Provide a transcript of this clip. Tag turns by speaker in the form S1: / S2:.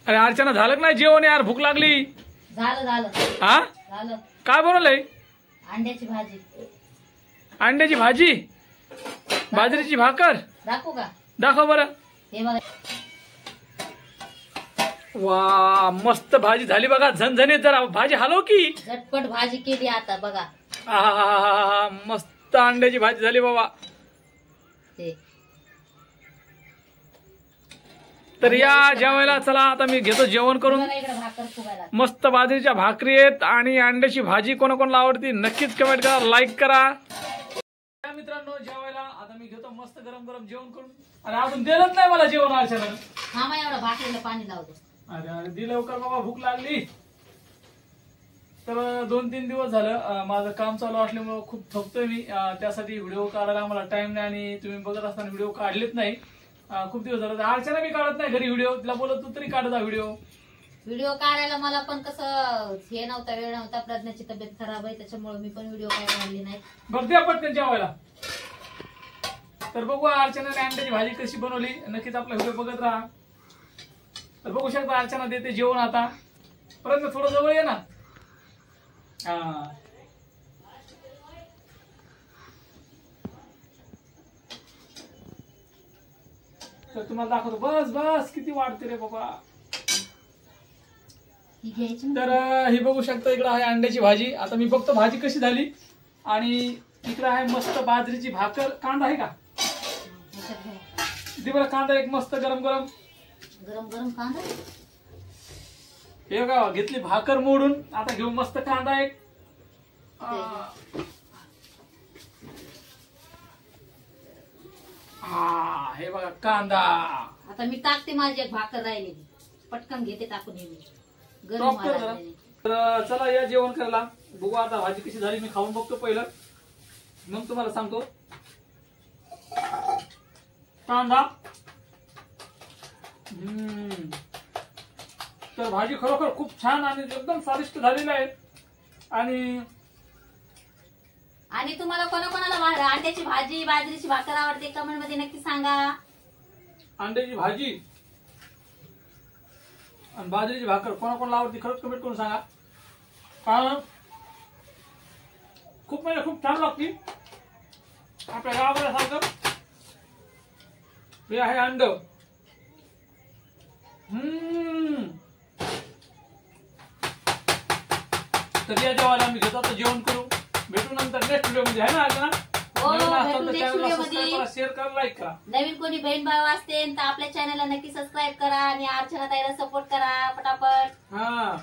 S1: अरे अर्चना झालं नाही जेवण यार, भूक लागली.
S2: झालं झालं
S1: हा
S2: झालं.
S1: काय बनवलंय?
S2: अंड्याची भाजी.
S1: अंड्याची भाजी, बाजरीची भाकर.
S2: दाखवू का?
S1: दाखव बरं.
S2: हे बघा.
S1: वा मस्त भाजी झाली बघा, झणझणीत. जरा भाजी हलव की.
S2: झटपट भाजी केली आता बघा.
S1: आहा मस्त अंड्याची भाजी झाली बाबा.
S2: ते
S1: तर या जेवायला चला, आता मी घेतो जेवण करून.
S2: बघा इकडे भाकर फुगायला.
S1: मस्त बाजरीच्या भाकरी आहेत आणि अंड्याची भाजी कोणाकोणाला आवडती नक्कीच कमेंट करा, लाईक करा. मित्रांनो जेवायला आता मी घेतो मस्त गरम गरम जेवण करून. अरे अजून दिलंच नाही मला जेवण अर्चना.
S2: थांबा एवढं भाकरीला पाणी लावतो.
S1: अरे अरे दिलं लवकर बाबा, भूक लागली. तर 2-3 दिवस झालं माझं काम चालू असल्यामुळं खूप थकतोय मी. त्यासाठी व्हिडिओ काढायला मला टाइम नाही आणि तुम्ही बघत असताना व्हिडिओ काढलेच नाही. खूप दिवस झालं. अर्चना मी काढत नाही घरी व्हिडिओ, तिला बोलत तू तरी काढता व्हिडिओ
S2: काढायला. मला पण कसं हे नव्हता, वेळ नव्हता. प्रज्ञाची तब्येत खराब आहे त्याच्यामुळे मी पण व्हिडिओ काय काढले नाही.
S1: बरं द्या पटकन जेवायला. तर बघू अर्चनाने अंड्याची भाजी कशी बनवली, नक्कीच आपला व्हिडिओ बघत राहा. तर बघू शकता अर्चना देते जेवण. आता प्रज्ञा थोडं जवळ ये ना. हा तर तुम्हाला दाखवतो. बस बस किती वाढते रे बाबा. तर ही बघू शकता इकडे आहे अंड्याची भाजी. आता मी बघतो भाजी कशी झाली. आणि इकडे आहे मस्त बाजरीची भाकर. कांदा आहे का? दे बरं कांदा एक मस्त गरम गरम
S2: गरम गरम कांदा.
S1: हे बघा घेतली भाकर मोडून. आता घेऊ मस्त कांदा एक. हा हे बघा कांदा.
S2: आता मी टाकते, माझी एक भाकर राहिली पटकन घेते टाकून. हे गरम व्हायला.
S1: तर चला या जेवण करायला. बघू आता भाजी कशी झाली. मी खाऊन बघतो पहिलं, मग तुम्हाला सांगतो. कांदा. तर भाजी खरोखर खूप छान आणि एकदम स्वादिष्ट झालेली आहे.
S2: आणि तुम्हाला कोणाकोणाला अंड्याची भाजी बाजरीची भाकर आवडते कमेंट मध्ये नक्की सांगा.
S1: अंड्याची भाजी आणि बाजरीची भाकर कोणाकोणाला आवडते खरंच कमेंट करून सांगा. कारण खूप म्हणजे खूप छान लागते. आपल्या गावाला सारखं हे आहे अंड. तर या जेवायला आम्ही घेतो. आता जेवण करू. भेटू नंतर नेक्स्ट व्हिडिओ मध्ये आहे ना अर्चना. शेअर करा, लाईक करा.
S2: नवीन कोणी बहीण भाऊ असते तर आपल्या चॅनलला नक्की सबस्क्राईब करा आणि अर्चना ताईला सपोर्ट करा पटापट.
S1: हा